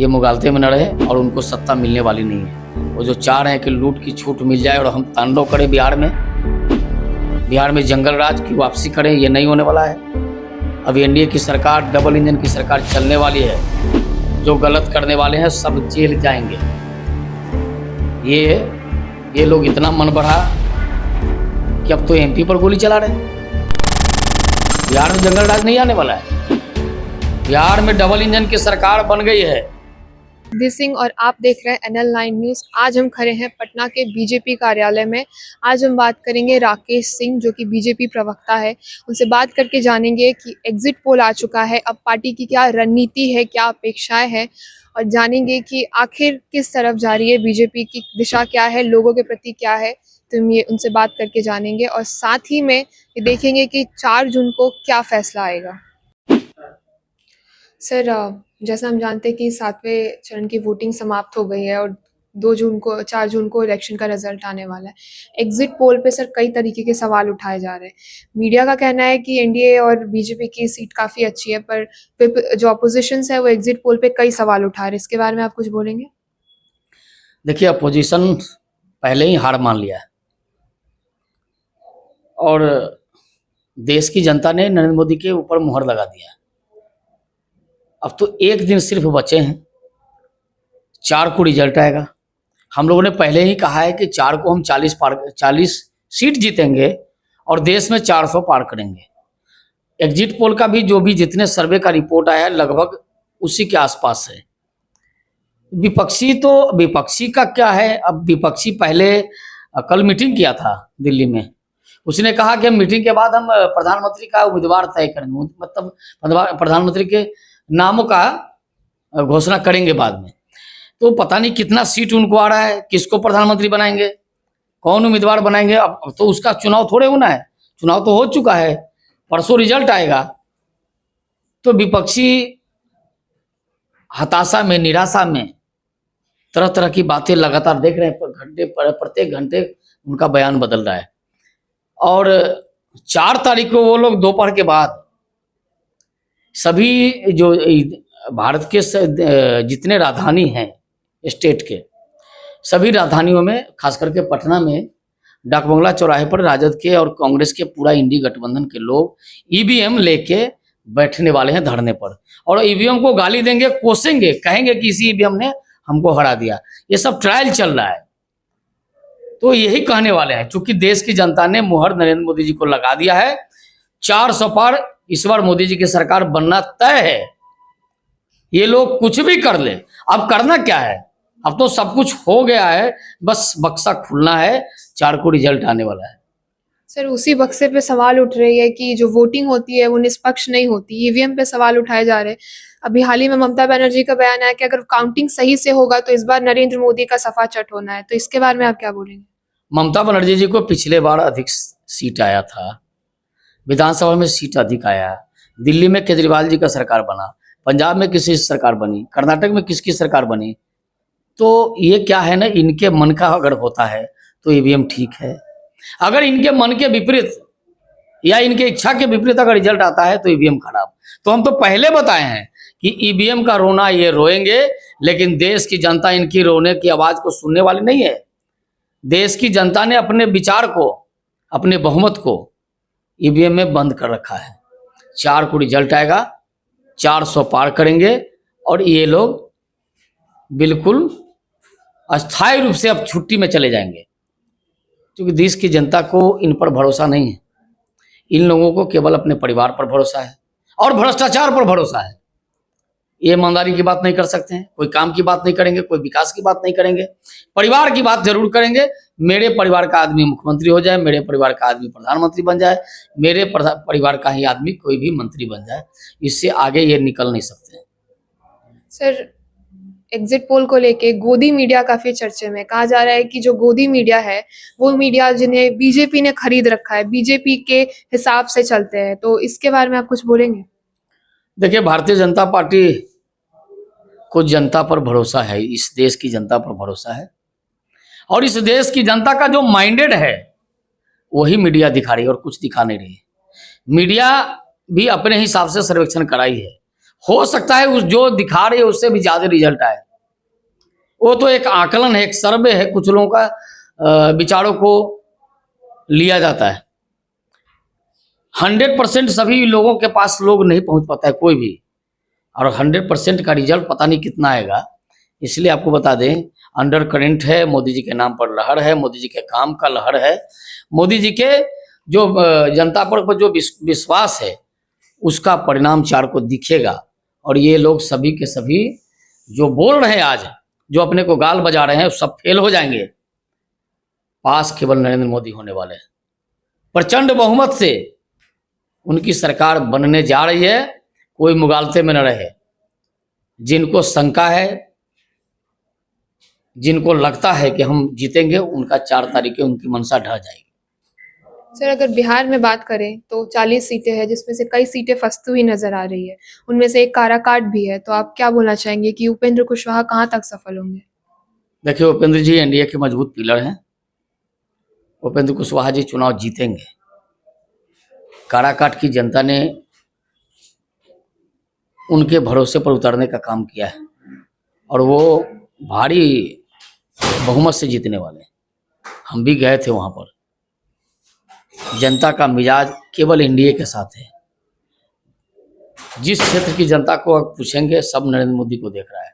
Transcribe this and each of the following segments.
ये मुगालते में न रहे और उनको सत्ता मिलने वाली नहीं है। वो जो चाह रहे हैं कि लूट की छूट मिल जाए और हम तांडव करें बिहार में जंगल राज की वापसी करें, ये नहीं होने वाला है। अब एनडीए की सरकार, डबल इंजन की सरकार चलने वाली है। जो गलत करने वाले हैं सब जेल जाएंगे। ये लोग इतना मन बढ़ा कि अब तो एमपी पर गोली चला रहे हैं। बिहार में जंगल राज नहीं आने वाला है। बिहार में डबल इंजन की सरकार बन गई है। दिस सिंह और आप देख रहे हैं NL9 न्यूज़। आज हम खड़े हैं पटना के बीजेपी कार्यालय में। आज हम बात करेंगे राकेश सिंह, जो कि बीजेपी प्रवक्ता है। उनसे बात करके जानेंगे कि एग्जिट पोल आ चुका है, अब पार्टी की क्या रणनीति है, क्या अपेक्षाएं हैं, और जानेंगे कि आखिर किस तरफ जा रही है बीजेपी की दिशा, क्या है, लोगों के प्रति क्या है। तो हम ये उनसे बात करके जानेंगे और साथ ही में ये देखेंगे कि 4 जून को क्या फैसला आएगा। सर, जैसा हम जानते हैं कि 7वें चरण की वोटिंग समाप्त हो गई है और 4 जून को इलेक्शन का रिजल्ट आने वाला है। एग्जिट पोल पे सर कई तरीके के सवाल उठाए जा रहे हैं। मीडिया का कहना है कि एनडीए और बीजेपी की सीट काफ़ी अच्छी है, पर जो अपोजिशन है वो एग्जिट पोल पे कई सवाल उठा रहे हैं। इसके बारे में आप कुछ बोलेंगे? देखिए, अपोजिशन पहले ही हार मान लिया है और देश की जनता ने नरेंद्र मोदी के ऊपर मुहर लगा दिया है। अब तो एक दिन सिर्फ बचे हैं, 4 को रिजल्ट आएगा। हम लोगों ने पहले ही कहा है कि 4 को हम 40 सीट जीतेंगे और देश में 400 पार करेंगे। एग्जिट पोल का भी जितने सर्वे का रिपोर्ट आया है लगभग उसी के आसपास है। विपक्षी का क्या है, अब विपक्षी पहले कल मीटिंग किया था दिल्ली में। उसने कहा कि मीटिंग के बाद हम प्रधानमंत्री का उम्मीदवार तय करेंगे, मतलब प्रधानमंत्री के नामों का घोषणा करेंगे बाद में। तो पता नहीं कितना सीट उनको आ रहा है, किसको प्रधानमंत्री बनाएंगे, कौन उम्मीदवार बनाएंगे। अब तो उसका चुनाव थोड़े होना है, चुनाव तो हो चुका है, परसों रिजल्ट आएगा। तो विपक्षी हताशा में, निराशा में, तरह तरह की बातें लगातार देख रहे हैं। प्रत्येक घंटे उनका बयान बदल रहा है। और 4 तारीख को वो लोग दोपहर के बाद सभी जो भारत के जितने राजधानी हैं स्टेट के, सभी राजधानियों में, खास करके पटना में डाकबंगला चौराहे पर राजद के और कांग्रेस के पूरा इंडी गठबंधन के लोग ईवीएम लेके बैठने वाले हैं धरने पर। और ईवीएम को गाली देंगे, कोसेंगे, कहेंगे कि इसी ईवीएम ने हमको हरा दिया। ये सब ट्रायल चल रहा है। तो यही कहने वाले हैं, चूंकि देश की जनता ने मुहर नरेंद्र मोदी जी को लगा दिया है। 400 पार इस बार मोदी जी की सरकार बनना तय है। ये लोग कुछ भी कर ले, अब करना क्या है, अब तो सब कुछ हो गया है, बस बक्सा खुलना है। 4 को रिजल्ट आने वाला है। सर, उसी बक्से पे सवाल उठ रही है कि जो वोटिंग होती है वो निष्पक्ष नहीं होती। ईवीएम पे सवाल उठाए जा रहे हैं। अभी हाल ही में ममता बनर्जी का बयान आया कि अगर काउंटिंग सही से होगा तो इस बार नरेंद्र मोदी का सफा चट होना है। तो इसके बारे में आप क्या बोलेंगे? ममता बनर्जी जी को पिछले बार अधिक सीट आया था, विधानसभा में सीट अधिक आया। दिल्ली में केजरीवाल जी का सरकार बना, पंजाब में किसी सरकार बनी, कर्नाटक में किसकी सरकार बनी। तो ये क्या है ना, इनके मन का अगर होता है तो ईवीएम ठीक है। अगर इनके मन के विपरीत या इनके इच्छा के विपरीत अगर रिजल्ट आता है तो ईवीएम खराब। तो हम तो पहले बताए हैं कि ईवीएम का रोना ये रोएंगे, लेकिन देश की जनता इनकी रोने की आवाज को सुनने वाली नहीं है। देश की जनता ने अपने विचार को, अपने बहुमत को ईवीएम में बंद कर रखा है। 4 को रिजल्ट आएगा, 400 पार करेंगे और ये लोग बिल्कुल अस्थायी रूप से अब छुट्टी में चले जाएंगे, क्योंकि देश की जनता को इन पर भरोसा नहीं है। इन लोगों को केवल अपने परिवार पर भरोसा है और भ्रष्टाचार पर भरोसा है। ये ईमानदारी की बात नहीं कर सकते हैं, कोई काम की बात नहीं करेंगे, कोई विकास की बात नहीं करेंगे, परिवार की बात जरूर करेंगे। मेरे परिवार का आदमी मुख्यमंत्री हो जाए, मेरे परिवार का आदमी प्रधानमंत्री बन जाए, मेरे परिवार का ही आदमी कोई भी मंत्री बन जाए, इससे आगे ये निकल नहीं सकते हैं। सर, एग्जिट पोल को लेके गोदी मीडिया काफी चर्चे में। कहा जा रहा है कि जो गोदी मीडिया है वो मीडिया जिन्हें बीजेपी ने खरीद रखा है, बीजेपी के हिसाब से चलते हैं। तो इसके बारे में आप कुछ बोलेंगे? देखिए, भारतीय जनता पार्टी को जनता पर भरोसा है, इस देश की जनता पर भरोसा है, और इस देश की जनता का जो माइंडेड है वही मीडिया दिखा रही है और कुछ दिखा नहीं रही है। मीडिया भी अपने हिसाब से सर्वेक्षण कराई है। हो सकता है उस जो दिखा रहे हैं उससे भी ज्यादा रिजल्ट आए। वो तो एक आकलन है, एक सर्वे है, कुछ लोगों का विचारों को लिया जाता है। 100% सभी लोगों के पास लोग नहीं पहुंच पाता है कोई भी, और 100% का रिजल्ट पता नहीं कितना आएगा। इसलिए आपको बता दें, अंडर करंट है, मोदी जी के नाम पर लहर है, मोदी जी के काम का लहर है, मोदी जी के जो जनता पर जो विश्वास है उसका परिणाम 4 को दिखेगा। और ये लोग सभी के सभी जो बोल रहे हैं आज, जो अपने को गाल बजा रहे हैं, सब फेल हो जाएंगे। पास केवल नरेंद्र मोदी होने वाले हैं। प्रचंड बहुमत से उनकी सरकार बनने जा रही है। कोई मुगालते में न रहे। जिनको शंका है, जिनको लगता है कि हम जीतेंगे, उनका 4 तारीख को उनकी मनसा ढह जाएगी। सर अगर बिहार में बात करें तो 40 सीटें हैं, जिसमें से कई सीटें फंसती हुई नजर आ रही है। उनमें से एक काराकाट भी है। तो आप क्या बोलना चाहेंगे कि उपेंद्र कुशवाहा कहाँ तक सफल होंगे? देखिए, उपेंद्र जी एनडीए के मजबूत पिलर हैं। उपेंद्र कुशवाहा जी चुनाव जीतेंगे। काराकाट की जनता ने उनके भरोसे पर उतरने का काम किया है और वो भारी बहुमत से जीतने वाले। हम भी गए थे वहां पर। जनता का मिजाज केवल एनडीए के साथ है। जिस क्षेत्र की जनता को आप पूछेंगे, सब नरेंद्र मोदी को देख रहा है,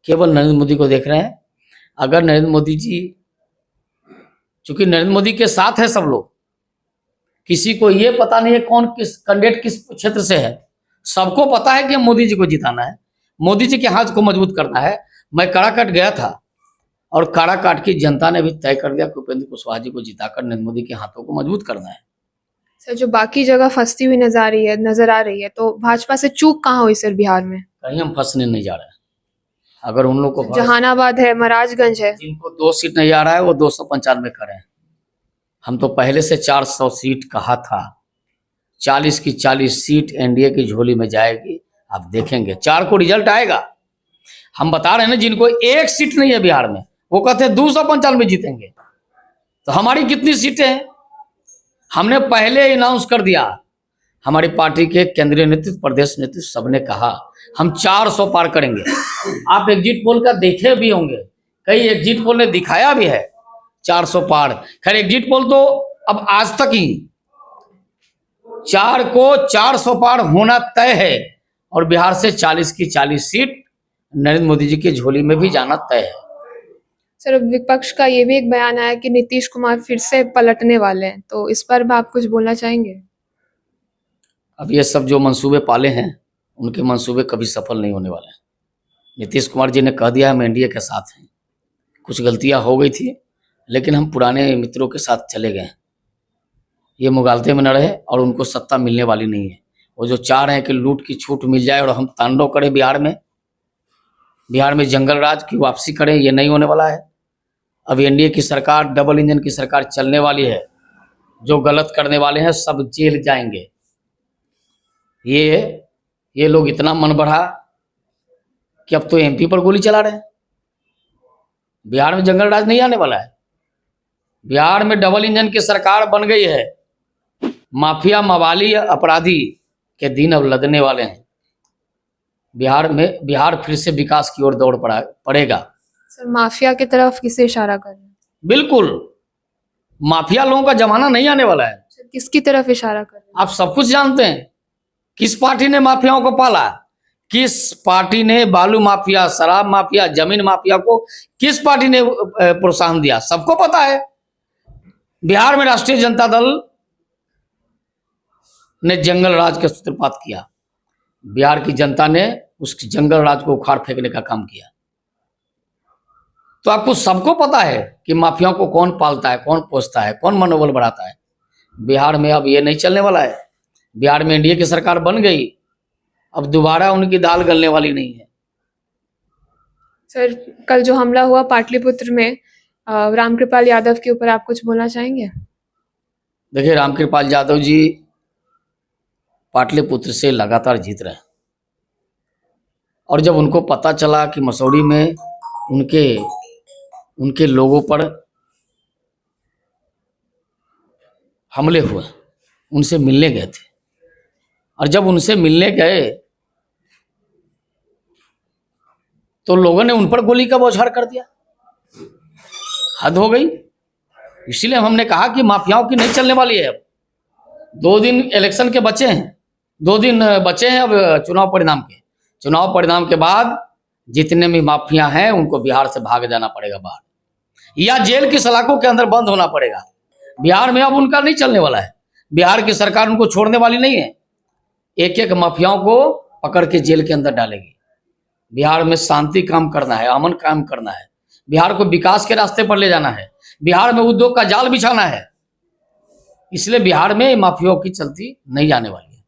केवल नरेंद्र मोदी को देख रहे हैं। अगर नरेंद्र मोदी जी, चूंकि नरेंद्र मोदी के साथ है सब लोग, किसी को ये पता नहीं है कौन किस कैंडिडेट किस क्षेत्र से है। सबको पता है कि हम मोदी जी को जिताना है, मोदी जी के हाथ को मजबूत करना है। मैं काराकाट गया था और काराकाट की जनता ने भी तय कर दिया कि उपेंद्र कुशवाहा जी को जिताकर नरेंद्र मोदी के हाथों को मजबूत करना है। सर जो बाकी जगह फंसती हुई नजर आ रही है, तो भाजपा से चूक कहाँ हुई सर बिहार में? कहीं हम फंसने नहीं जा रहे हैं। अगर उन लोग को जहानाबाद है, महाराजगंज है, जिनको 2 सीट नहीं आ रहा है वो 295 करें। हम तो पहले से 400 सीट कहा था। 40 की 40 सीट एनडीए की झोली में जाएगी। आप देखेंगे 4 को रिजल्ट आएगा। हम बता रहे हैं ना, जिनको 1 सीट नहीं है बिहार में, वो कहते हैं 295 जीतेंगे। तो हमारी कितनी सीटें हैं? हमने पहले अनाउंस कर दिया। हमारी पार्टी के केंद्रीय नेतृत्व, प्रदेश नेतृत्व, सबने कहा हम 400 पार करेंगे। आप एग्जिट पोल का देखे भी होंगे, कई एग्जिट पोल ने दिखाया भी है 400 पार। खैर एग्जिट पोल तो अब आज तक ही 4 को 400 पार होना तय है और बिहार से 40 की 40 सीट नरेंद्र मोदी जी की झोली में भी जाना तय है। सर विपक्ष का ये भी एक बयान आया कि नीतीश कुमार फिर से पलटने वाले हैं, तो इस पर भी आप कुछ बोलना चाहेंगे? अब ये सब जो मंसूबे पाले हैं, उनके मंसूबे कभी सफल नहीं होने वाले हैं। नीतीश कुमार जी ने कह दिया हम एनडीए के साथ हैं। कुछ गलतियां हो गई थी, लेकिन हम पुराने मित्रों के साथ चले गए। ये मुगालते में न रहे और उनको सत्ता मिलने वाली नहीं है। वो जो चाह रहे हैं कि लूट की छूट मिल जाए और हम तांडव करें बिहार में जंगल राज की वापसी करें, ये नहीं होने वाला है। अब एनडीए की सरकार, डबल इंजन की सरकार चलने वाली है। जो गलत करने वाले हैं सब जेल जाएंगे। ये लोग इतना मन बढ़ा कि अब तो एमपी पर गोली चला रहे हैं। बिहार में जंगल राज नहीं आने वाला है। बिहार में डबल इंजन की सरकार बन गई है। माफिया, मवाली, अपराधी के दिन अब लदने वाले हैं। बिहार फिर से विकास की ओर दौड़ पड़ेगा। सर माफिया की तरफ किसे इशारा कर रहे हैं? बिल्कुल, माफिया लोगों का जमाना नहीं आने वाला है। सर किसकी तरफ इशारा कर रहे हैं? आप सब कुछ जानते हैं। किस पार्टी ने माफियाओं को पाला? किस पार्टी ने बालू माफिया, शराब माफिया, जमीन माफिया को किस पार्टी ने प्रोत्साहन दिया? सबको पता है। बिहार में राष्ट्रीय जनता दल ने जंगल राज का सूत्रपात किया। बिहार की जनता ने उस जंगल राज को उखाड़ फेंकने का काम किया। तो आपको सबको पता है कि माफियाओं को कौन पालता है, कौन पोसता है, कौन मनोबल बढ़ाता है। बिहार में अब ये नहीं चलने वाला है। बिहार में एनडीए की सरकार बन गई, अब दोबारा उनकी दाल गलने वाली नहीं है। सर कल जो हमला हुआ पाटलिपुत्र में रामकृपाल यादव के ऊपर, आप कुछ बोलना चाहेंगे? देखिए, रामकृपाल यादव जी पाटलिपुत्र से लगातार जीत रहे हैं और जब उनको पता चला कि मसौड़ी में उनके लोगों पर हमले हुए, उनसे मिलने गए थे। और जब उनसे मिलने गए तो लोगों ने उन पर गोली का बौछार कर दिया। हद हो गई। इसीलिए हमने कहा कि माफियाओं की नहीं चलने वाली है। अब 2 दिन इलेक्शन के बचे हैं, 2 दिन बचे हैं अब चुनाव परिणाम के बाद जितने भी माफिया हैं उनको बिहार से भाग जाना पड़ेगा बाहर, या जेल की सलाखों के अंदर बंद होना पड़ेगा। बिहार में अब उनका नहीं चलने वाला है। बिहार की सरकार उनको छोड़ने वाली नहीं है। एक एक माफियाओं को पकड़ के जेल के अंदर डालेगी। बिहार में शांति काम करना है, अमन काम करना है, बिहार को विकास के रास्ते पर ले जाना है, बिहार में उद्योग का जाल बिछाना है। इसलिए बिहार में माफियाओं की चलती नहीं जाने वाली है।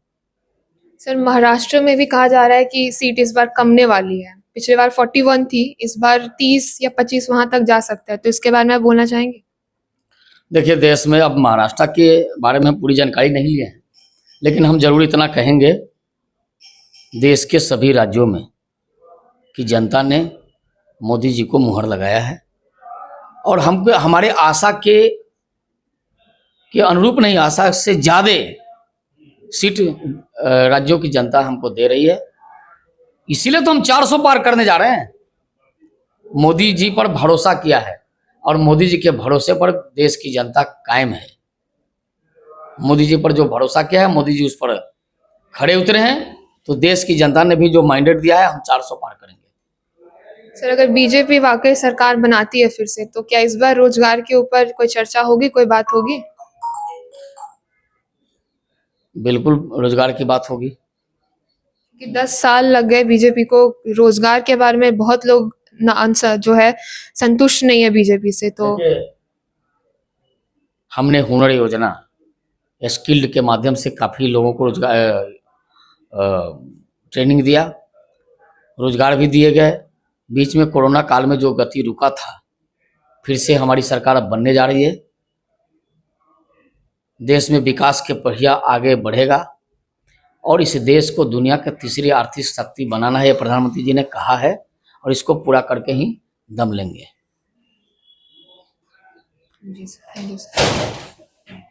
सर, महाराष्ट्र में भी कहा जा रहा है कि सीट इस बार कमने वाली है। पिछले बार 41 थी, इस बार 30 या 25 वहां तक जा सकता है, तो इसके बारे में आप बोलना चाहेंगे? देखिए, देश में अब महाराष्ट्र के बारे में पूरी जानकारी नहीं ली है, लेकिन हम जरूर इतना कहेंगे, देश के सभी राज्यों में कि जनता ने मोदी जी को मुहर लगाया है और हमको हमारे आशा के अनुरूप नहीं, आशा से ज़्यादा सीट राज्यों की जनता हमको दे रही है। इसीलिए तो हम 400 पार करने जा रहे हैं। मोदी जी पर भरोसा किया है और मोदी जी के भरोसे पर देश की जनता कायम है। मोदी जी पर जो भरोसा किया है, मोदी जी उस पर खड़े उतरे हैं, तो देश की जनता ने भी जो मैंडेट दिया है, हम 400 पार करेंगे। सर, अगर बीजेपी वाकई सरकार बनाती है फिर से, तो क्या इस बार रोजगार के ऊपर कोई चर्चा होगी, कोई बात होगी? बिल्कुल रोजगार की बात होगी। कि 10 साल लग गए बीजेपी को, रोजगार के बारे में बहुत लोग जो है संतुष्ट नहीं है बीजेपी से। तो हमने हुनर योजना, स्किल्ड के माध्यम से काफ़ी लोगों को रोजगार ट्रेनिंग दिया, रोजगार भी दिए गए। बीच में कोरोना काल में जो गति रुका था, फिर से हमारी सरकार अब बनने जा रही है। देश में विकास के पहिया आगे बढ़ेगा और इस देश को दुनिया का तीसरी आर्थिक शक्ति बनाना है, प्रधानमंत्री जी ने कहा है, और इसको पूरा करके ही दम लेंगे। जी सर, थैंक यू सर।